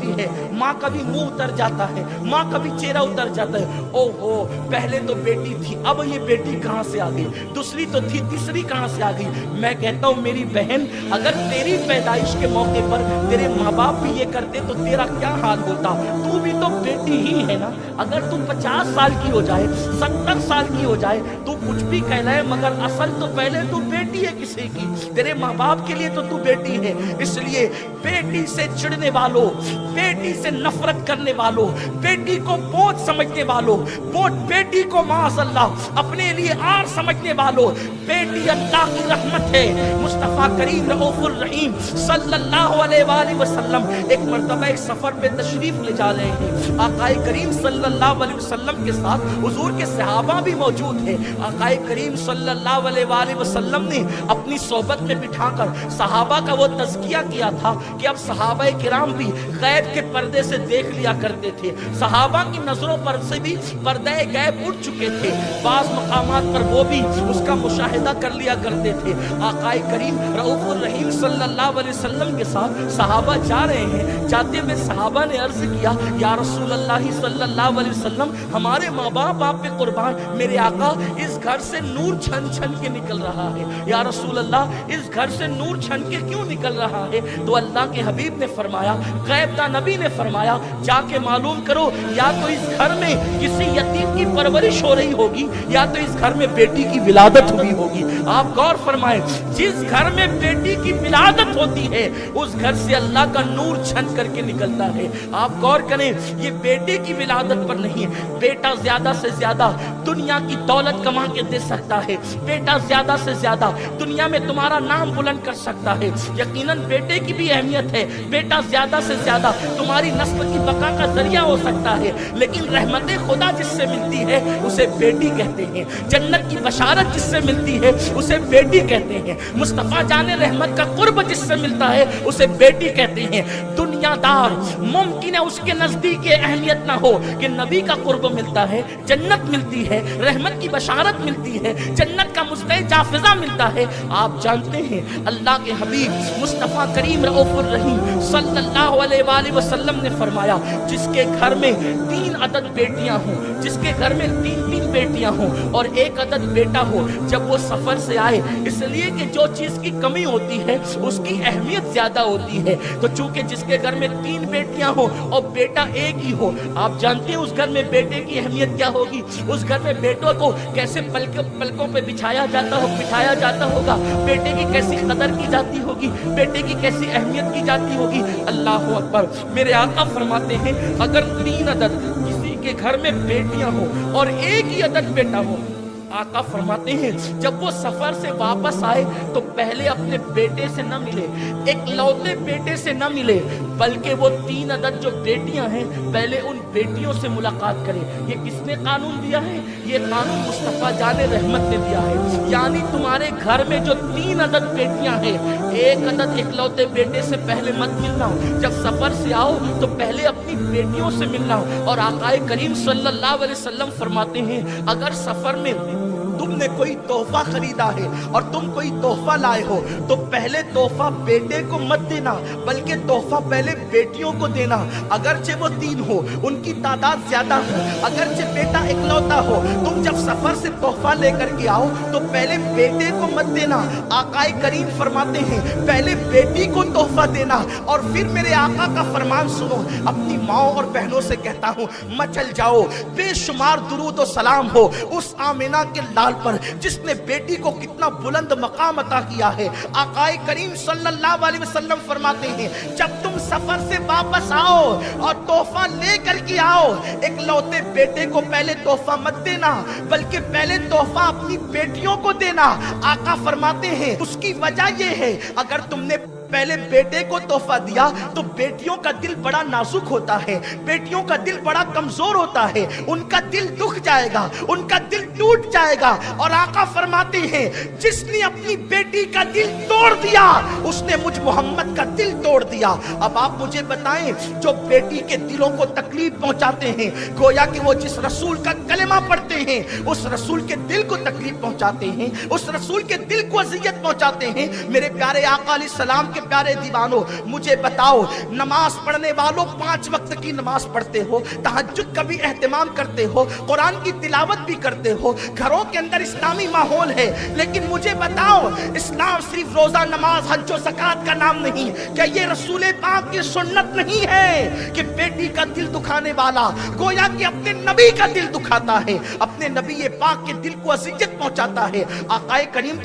होती है, माँ का भी मुंह उतर जाता है, माँ का भी चेहरा उतर जाता है। ओहो, पहले तो बेटी थी, अब ये बेटी कहाँ से आ गई, दूसरी तो थी, तीसरी कहाँ से आ गई। मैं कहता हूँ मेरी बहन, अगर तेरी पैदाइश के मौके पर तेरे माँ बाप भी ये करते तो तेरा क्या हाल होता। तू भी तो बेटी ही है ना। अगर तू 50 साल की हो जाए, 70 साल की हो जाए, तू कुछ भी कहलाए, मगर असल तो पहले तू बेटी है किसी की। तेरे माँ बाप के लिए तो तू बेटी है। इसलिए बेटी से चिढ़ने वालों, बेटी से नफरत करने वालों, बेटी को बोझ समझने वालों, बेटी को माअल्लाह अपने लिए आर समझने वालों, बेटी अल्लाह की रहमत है। मुस्तफा करीम रऊफुर रहीम सल्लल्लाहु अलैहि वसल्लम एक मर्तबा एक सफर पे तशरीफ ले जा रहे हैं। आकाए करीम सल्लल्लाहु अलैहि वसल्लम के साथ हुजूर के सहाबा भी मौजूद है। आकाए करीम सल्लल्लाहु अलैहि वसल्लम ने अपनी सोबत में बिठाकर सहाबा का वो तज़किया किया था कि अब सहाबा किराम भी गैब के पर्दे से देख लिया करते थे। सहाबा की नजरों पर से भी पर्दे गैब उठ चुके थे, बाज़ मकामात पर वो भी उसका मुशाहिदा कर लिया करते थे। आकाए करीम रऊफुर रहीम सल्लल्लाहु अलैहि वसल्लम के साथ सहाबा जा रहे हैं। जाते हुए सहाबा ने अर्ज किया, या रसूल अल्लाह सल्लल्लाहु अलैहि वसल्लम, हमारे माँ बाप आप पे कुर्बान, मेरे आका इस घर से नूर छन छन के निकल रहा है। या रसूल अल्लाह, इस घर से नूर छन के क्यों निकल रहा है? तो अल्लाह के हबीब ने फरमाया, गैब दा नबी ने फरमाया, जाके मालूम करो, या तो इस घर में किसी यतीम की परवरिश हो रही होगी, या तो इस घर में बेटी की विलादत हुई होगी। आप गौर फरमाएं, जिस घर में बेटी की विलादत होती है उस घर से अल्लाह का नूर छन करके निकलता है। आप गौर करें, ये बेटे की विलादत पर नहीं है। बेटा ज्यादा से ज्यादा दुनिया की दौलत कमा के दे सकता है, बेटा ज्यादा से ज्यादा दुनिया में तुम्हारा नाम बुलंद कर सकता है। यकीनन बेटे की भी अहमियत है, बेटा ज्यादा से ज्यादा तुम्हारी नस्ल की बका का जरिया हो सकता है, लेकिन रहमत खुदा जिससे मिलती है उसे बेटी कहते हैं। जन्नत की बशारत जिससे मिलती है उसे बेटी कहते हैं। मुस्तफा जाने रहमत का कुर्ब जिससे मिलता है उसे बेटी कहते हैं। दुनियादार मुमकिन है उसके नजदीक अहमियत ना हो कि नबी का कुर्ब मिलता है, जन्नत मिलती है, रहमत की बशारत मिलती है, जन्नत का मुस्तैद जाफिजा मिलता है। आप जानते हैं अल्लाह के हबीब मुस्तफा करीम रऊफुर रहीम सल्लल्लाहु अलैहि वसल्लम ने फरमाया, जिसके घर में 3 अदद बेटियां हों, जिसके घर में 3 बेटियां हों और 1 अदद बेटा हो, जब वो सफर से आए, इसलिए कि जो चीज की कमी होती है उसकी अहमियत ज्यादा होती है। तो चूंकि जिसके घर में 3 बेटियां हो और बेटा 1 ही हो, आप जानते हैं उस घर में बेटे की अहमियत क्या होगी। उस घर में बेटों को कैसे पलकों पे बिठाया जाता होगा, बेटे की कैसी कदर की जाती होगी, बेटे की कैसी अहमियत की जाती होगी। अल्लाह अकबर। मेरे आका फरमाते हैं, अगर 3 अदद किसी के घर में बेटियां हो और 1 ही अदद बेटा हो, आका फरमाते हैं जब वो सफर से वापस आए तो पहले अपने बेटे से न मिले, एक लौते बेटे से न मिले, बल्कि वो 3 अदद जो बेटियां हैं पहले उन बेटियों से मुलाकात करें। ये किसने कानून दिया है? ये कानून मुस्तफा जाने रहमत ने दिया है। यानी तुम्हारे घर में जो 3 अदद बेटियां हैं, 1 अदद इकलौते बेटे से पहले मत मिलना। जब सफर से आओ तो पहले अपनी बेटियों से मिलना। और आकाए करीम सल्लल्लाहु अलैहि वसल्लम फरमाते हैं, अगर सफर में तुमने कोई तोहफा खरीदा है और तुम कोई तोहफा लाए हो तो पहले तोहफा बेटे को मत देना, बल्कि तोहफा पहले बेटियों को देना। अगरचे वो 3 हो, उनकी तादाद ज्यादा हो, अगरचे बेटा इकलौता हो, तुम जब सफर से तोहफा लेकर के आओ तो पहले बेटे को मत देना। आकाए करीम फरमाते हैं पहले बेटी को तोहफा देना। और फिर मेरे आका का फरमान सुनो, अपनी माओ और बहनों से कहता हूँ, मचल जाओ, बेशुमार दुरूद और सलाम हो उस आमिना के लाल पर जिसने बेटी को कितना बुलंद मकाम अता किया है। आकाए करीम सल्लल्लाहु अलैहि वसल्लम फरमाते हैं, जब तुम सफर से वापस आओ और तोहफा लेकर के आओ, एक लौते बेटे को पहले तोहफा मत देना, बल्कि पहले तोहफा अपनी बेटियों को देना। आका फरमाते हैं उसकी वजह यह है, अगर तुमने पहले बेटे को तोहफा दिया तो बेटियों का दिल बड़ा नाजुक होता है, बेटियों का दिल बड़ा कमजोर होता है, उनका दिल दुख जाएगा, उनका दिल टूट जाएगा। और आका फरमाते हैं जिसने अपनी बेटी का दिल तोड़ दिया उसने मुझ मोहम्मद का दिल तोड़ दिया। अब आप मुझे बताएं, जो बेटी के दिलों को तकलीफ पहुंचाते हैं, गोया कि वो जिस रसूल का कलेमा पढ़ते हैं उस रसूल के दिल को तकलीफ पहुंचाते हैं, उस रसूल के दिल को अजियत पहुंचाते हैं। मेरे प्यारे आका अलैहि सलाम के प्यारे दीवानों, मुझे बताओ, नमाज पढ़ने वालों 5 वक्त की नमाज पढ़ते हो, तहज्जुद का भी एहतमाम करते हो, कुरान की तिलावत भी करते हो, घरों के अंदर इस्लामी माहौल है, लेकिन मुझे बताओ, इस्लाम सिर्फ रोजा, नमाज, हज और ज़कात का नाम नहीं। क्या ये रसूल पाक की सुन्नत नहीं है कि बेटी का दिल दुखाने वाला गोया कि अपने नबी का दिल दुखाता है, अपने नबी पाक के दिल को अज़ियत पहुंचाता है। आकाए करीम तो